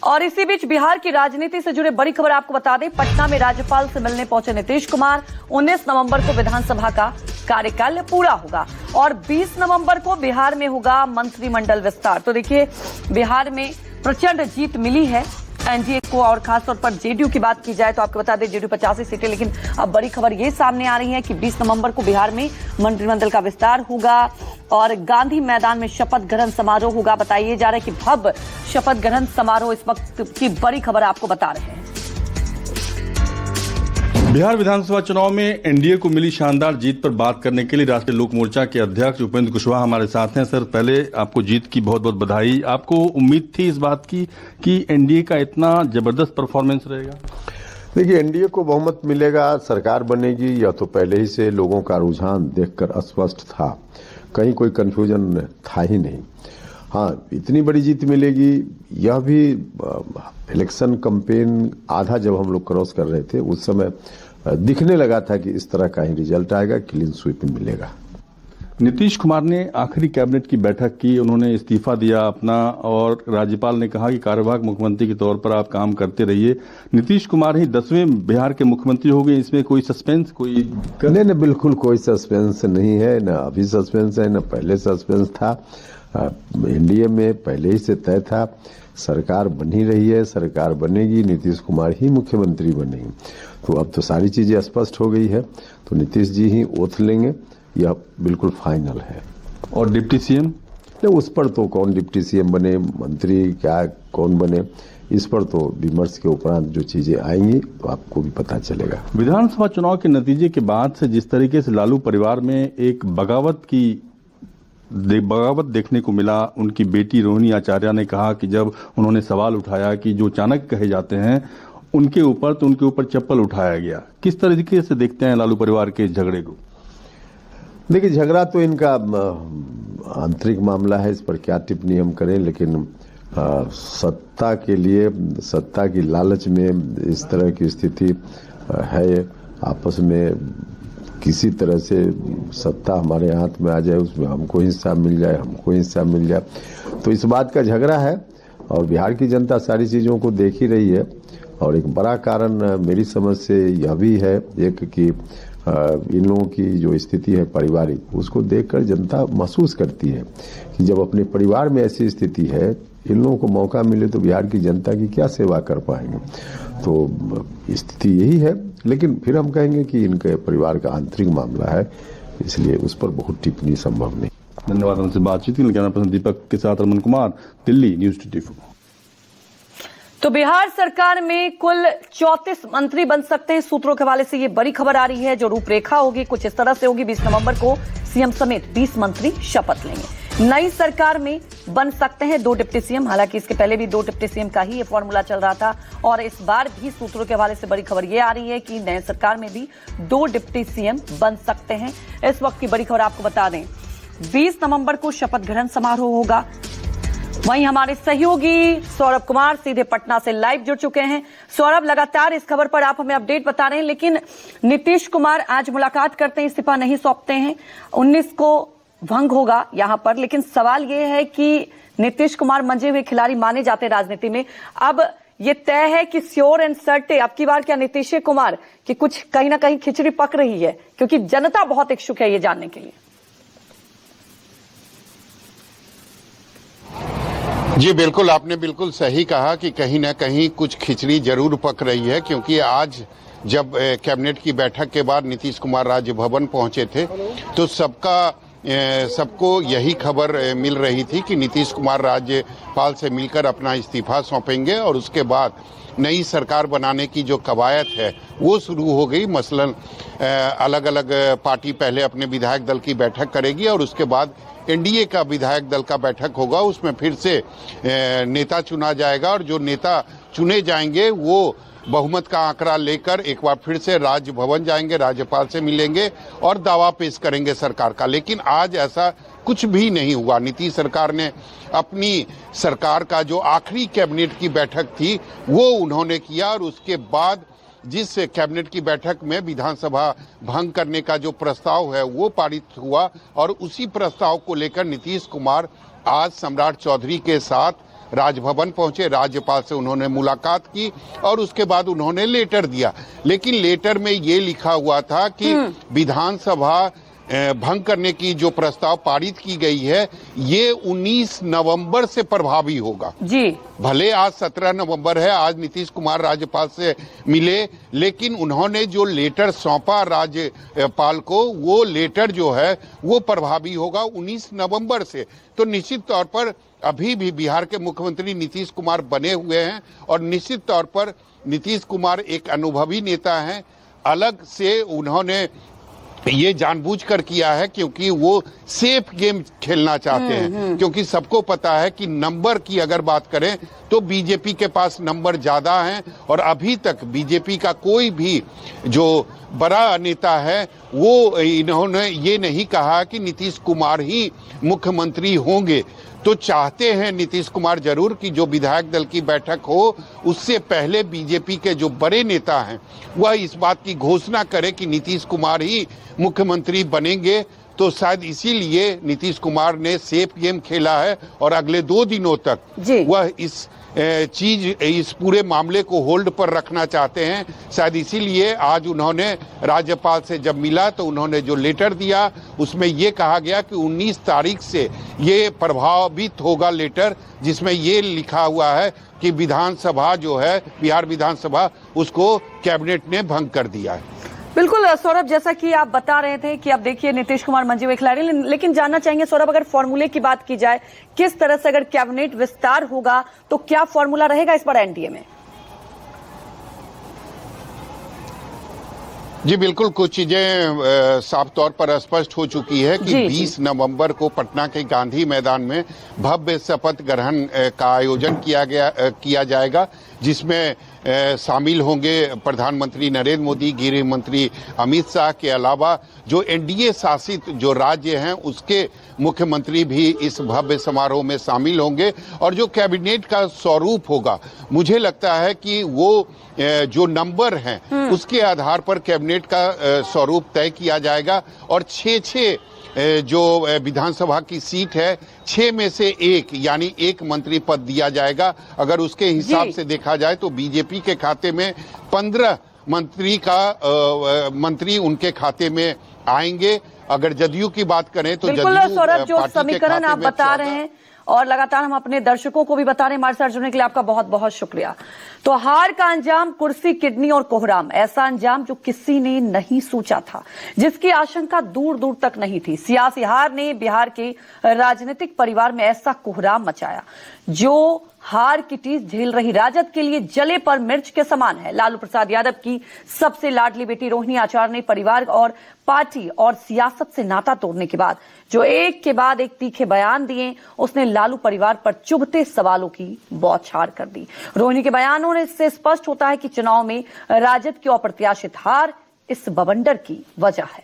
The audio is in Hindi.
और इसी बीच बिहार की राजनीति से जुड़े बड़ी खबर आपको बता दें। पटना में राज्यपाल से मिलने पहुंचे नीतीश कुमार। 19 नवंबर को विधानसभा का कार्यकाल पूरा होगा और 20 नवंबर को बिहार में होगा मंत्रिमंडल विस्तार। तो देखिए, बिहार में प्रचंड जीत मिली है एनडीए को, और खासतौर पर जेडीयू की बात की जाए तो आपको बता दें जेडीयू 85 सीटें, लेकिन अब बड़ी खबर ये सामने आ रही है कि 20 नवंबर को बिहार में मंत्रिमंडल का विस्तार होगा और गांधी मैदान में शपथ ग्रहण समारोह होगा। बताइए जा रहा है कि भव्य शपथ ग्रहण समारोह इस वक्त की बड़ी खबर आपको बता रहे हैं। बिहार विधानसभा चुनाव में एनडीए को मिली शानदार जीत पर बात करने के लिए राष्ट्रीय लोक मोर्चा के अध्यक्ष उपेंद्र कुशवाहा हमारे साथ हैं। सर, पहले आपको जीत की बहुत बहुत बधाई। आपको उम्मीद थी इस बात की कि एनडीए का इतना जबरदस्त परफॉर्मेंस रहेगा? देखिए, एनडीए को बहुमत मिलेगा, सरकार बनेगी, यह तो पहले ही से लोगों का रुझान देखकर स्पष्ट था, कहीं कोई कंफ्यूजन था ही नहीं। हाँ, इतनी बड़ी जीत मिलेगी यह भी इलेक्शन कैंपेन आधा जब हम लोग क्रॉस कर रहे थे उस समय दिखने लगा था कि इस तरह का ही रिजल्ट आएगा, क्लीन स्वीप मिलेगा। नीतीश कुमार ने आखिरी कैबिनेट की बैठक की, उन्होंने इस्तीफा दिया अपना और राज्यपाल ने कहा कि कार्यवाहक मुख्यमंत्री के तौर पर आप काम करते रहिए। नीतीश कुमार ही 10वें बिहार के मुख्यमंत्री हो गए, इसमें कोई सस्पेंस कोई नहीं, बिल्कुल कोई सस्पेंस नहीं है, न अभी सस्पेंस है न पहले सस्पेंस था। एनडीए में पहले ही से तय था, सरकार बन ही रही है, सरकार बनेगी, नीतीश कुमार ही मुख्यमंत्री बनेंगे। तो अब तो सारी चीजें स्पष्ट हो गई है, तो नीतीश जी ही ओथ लेंगे, यह बिल्कुल फाइनल है। और डिप्टी सीएम? उस पर तो कौन डिप्टी सीएम बने, मंत्री क्या कौन बने, इस पर तो विमर्श के उपरांत जो चीजें आएंगी तो आपको भी पता चलेगा। विधानसभा चुनाव के नतीजे के बाद से जिस तरीके से लालू परिवार में एक बगावत देखने को मिला, उनकी बेटी रोहिणी आचार्य ने कहा कि जब उन्होंने सवाल उठाया कि जो चाणक्य कहे जाते हैं उनके ऊपर चप्पल उठाया गया। किस तरीके से देखते हैं लालू परिवार के झगड़े को? देखिए, झगड़ा तो इनका आंतरिक मामला है, इस पर क्या टिप्पणी हम करें, लेकिन सत्ता के लिए, सत्ता की लालच में इस तरह की स्थिति है। आपस में किसी तरह से सत्ता हमारे हाथ में आ जाए, उसमें हमको हिस्सा मिल जाए, हमको हिस्सा मिल जाए, तो इस बात का झगड़ा है। और बिहार की जनता सारी चीजों को देख ही रही है। और एक बड़ा कारण मेरी समझ से यह भी है एक कि इन लोगों की जो स्थिति है पारिवारिक, उसको देखकर जनता महसूस करती है कि जब अपने परिवार में ऐसी स्थिति है, इन लोगों को मौका मिले तो बिहार की जनता की क्या सेवा कर पाएंगे। तो स्थिति यही है, लेकिन फिर हम कहेंगे कि इनके परिवार का आंतरिक मामला है, इसलिए उस पर बहुत टिप्पणी संभव नहीं। धन्यवाद हमसे बातचीत के लिए। कैमरा पर्सन दीपक के साथ रमन कुमार, दिल्ली, न्यूज़ 24। तो बिहार सरकार में कुल 34 मंत्री बन सकते हैं। सूत्रों के हवाले से ये बड़ी खबर आ रही है। जो रूपरेखा होगी कुछ इस तरह से होगी। 20 नवंबर को सीएम समेत 20 मंत्री शपथ लेंगे। नई सरकार में बन सकते हैं 2 डिप्टी सीएम। हालांकि इसके पहले भी 2 डिप्टी सीएम का ही ये फॉर्मूला चल रहा था और इस बार भी सूत्रों के हवाले से बड़ी खबर ये आ रही है कि नई सरकार में भी 2 डिप्टी सीएम बन सकते हैं। इस वक्त की बड़ी खबर आपको बता दें, 20 नवंबर को शपथ ग्रहण समारोह होगा। वहीं हमारे सहयोगी सौरभ कुमार सीधे पटना से लाइव जुड़ चुके हैं। सौरभ, लगातार इस खबर पर आप हमें अपडेट बता रहे हैं, लेकिन नीतीश कुमार आज मुलाकात करते हैं, इस्तीफा नहीं सौंपते हैं। 19 को भंग होगा यहां पर, लेकिन सवाल यह है कि नीतीश कुमार मंजे हुए खिलाड़ी माने जाते हैं राजनीति में। अब ये तय है कि श्योर एंड सर्टे अब की बार क्या नीतीश कुमार की कुछ कहीं ना कहीं खिचड़ी पक रही है, क्योंकि जनता बहुत इच्छुक है ये जानने के लिए। जी बिल्कुल, आपने बिल्कुल सही कहा कि कहीं ना कहीं कुछ खिचड़ी जरूर पक रही है, क्योंकि आज जब कैबिनेट की बैठक के बाद नीतीश कुमार राजभवन पहुंचे थे तो सबको यही खबर मिल रही थी कि नीतीश कुमार राज्यपाल से मिलकर अपना इस्तीफा सौंपेंगे और उसके बाद नई सरकार बनाने की जो कवायद है वो शुरू हो गई। मसलन अलग अलग पार्टी पहले अपने विधायक दल की बैठक करेगी और उसके बाद एनडीए का विधायक दल का बैठक होगा, उसमें फिर से नेता चुना जाएगा और जो नेता चुने जाएंगे वो बहुमत का आंकड़ा लेकर एक बार फिर से राजभवन जाएंगे, राज्यपाल से मिलेंगे और दावा पेश करेंगे सरकार का। लेकिन आज ऐसा कुछ भी नहीं हुआ। नीतीश सरकार ने अपनी सरकार का जो आखिरी कैबिनेट की बैठक थी वो उन्होंने किया और उसके बाद जिस कैबिनेट की बैठक में विधानसभा भंग करने का जो प्रस्ताव है वो पारित हुआ और उसी प्रस्ताव को लेकर नीतीश कुमार आज सम्राट चौधरी के साथ राजभवन पहुंचे, राज्यपाल से उन्होंने मुलाकात की और उसके बाद उन्होंने लेटर दिया। लेकिन लेटर में ये लिखा हुआ था कि विधानसभा भंग करने की जो प्रस्ताव पारित की गई है ये 19 नवंबर से प्रभावी होगा। जी भले आज 17 नवंबर है, आज नीतीश कुमार राज्यपाल से मिले, लेकिन उन्होंने जो लेटर सौंपा राज्यपाल को, वो लेटर जो है वो प्रभावी होगा 19 नवंबर से। तो निश्चित तौर पर अभी भी बिहार के मुख्यमंत्री नीतीश कुमार बने हुए हैं और निश्चित तौर पर नीतीश कुमार एक अनुभवी नेता हैं। अलग से उन्होंने ये जानबूझकर किया है क्योंकि वो सेफ गेम खेलना चाहते हैं, क्योंकि सबको पता है कि नंबर की अगर बात करें तो बीजेपी के पास नंबर ज्यादा हैं और अभी तक बीजेपी का कोई भी जो बड़ा नेता है वो इन्होंने ये नहीं कहा कि नीतीश कुमार ही मुख्यमंत्री होंगे। तो चाहते हैं नीतीश कुमार जरूर कि जो विधायक दल की बैठक हो उससे पहले बीजेपी के जो बड़े नेता हैं वह इस बात की घोषणा करे कि नीतीश कुमार ही मुख्यमंत्री बनेंगे। तो शायद इसीलिए नीतीश कुमार ने सेफ गेम खेला है और अगले 2 दिनों तक वह इस पूरे मामले को होल्ड पर रखना चाहते हैं। शायद इसीलिए आज उन्होंने राज्यपाल से जब मिला तो उन्होंने जो लेटर दिया उसमें ये कहा गया कि 19 तारीख से ये प्रभावित होगा लेटर, जिसमें ये लिखा हुआ है कि विधानसभा जो है बिहार विधानसभा उसको कैबिनेट ने भंग कर दिया है। बिल्कुल सौरभ, जैसा कि आप बता रहे थे कि अब देखिए नीतीश कुमार मंजे हुए खिलाड़ी, लेकिन जानना चाहेंगे सौरभ, अगर फॉर्मूले की बात की जाए, किस तरह से अगर कैबिनेट विस्तार होगा तो क्या फॉर्मूला रहेगा इस बार एनडीए में? जी बिल्कुल, कुछ चीजें साफ तौर पर स्पष्ट हो चुकी है कि 20 नवंबर को पटना के गांधी मैदान में भव्य शपथ ग्रहण का आयोजन किया जाएगा, जिसमें शामिल होंगे प्रधानमंत्री नरेंद्र मोदी, गृह मंत्री अमित शाह के अलावा जो एनडीए शासित जो राज्य हैं उसके मुख्यमंत्री भी इस भव्य समारोह में शामिल होंगे। और जो कैबिनेट का स्वरूप होगा, मुझे लगता है कि वो जो नंबर हैं उसके आधार पर कैबिनेट का स्वरूप तय किया जाएगा और 6 जो विधानसभा की सीट है 6 में से 1 यानी 1 मंत्री पद दिया जाएगा। अगर उसके हिसाब से देखा जाए तो बीजेपी के खाते में 15 मंत्री उनके खाते में आएंगे। अगर जदयू की बात करें तो बिल्कुल सौरभ, जो समीकरण आप बता रहे हैं और लगातार हम अपने दर्शकों को भी बता रहे हैं, हमारे साथ जुड़ने के लिए आपका बहुत बहुत शुक्रिया। तो हार का अंजाम कुर्सी, किडनी और कोहराम, ऐसा अंजाम जो किसी ने नहीं सोचा था, जिसकी आशंका दूर दूर तक नहीं थी। सियासी हार ने बिहार के राजनीतिक परिवार में ऐसा कोहराम मचाया जो हार की टीस झेल रही राजद के लिए जले पर मिर्च के समान है। लालू प्रसाद यादव की सबसे लाडली बेटी रोहिणी आचार्य ने परिवार और पार्टी और सियासत से नाता तोड़ने के बाद जो एक के बाद एक तीखे बयान दिए, उसने लालू परिवार पर चुभते सवालों की बौछार कर दी। रोहिणी के बयानों से स्पष्ट होता है कि चुनाव में राजद की अप्रत्याशित हार इस बवंडर की वजह है।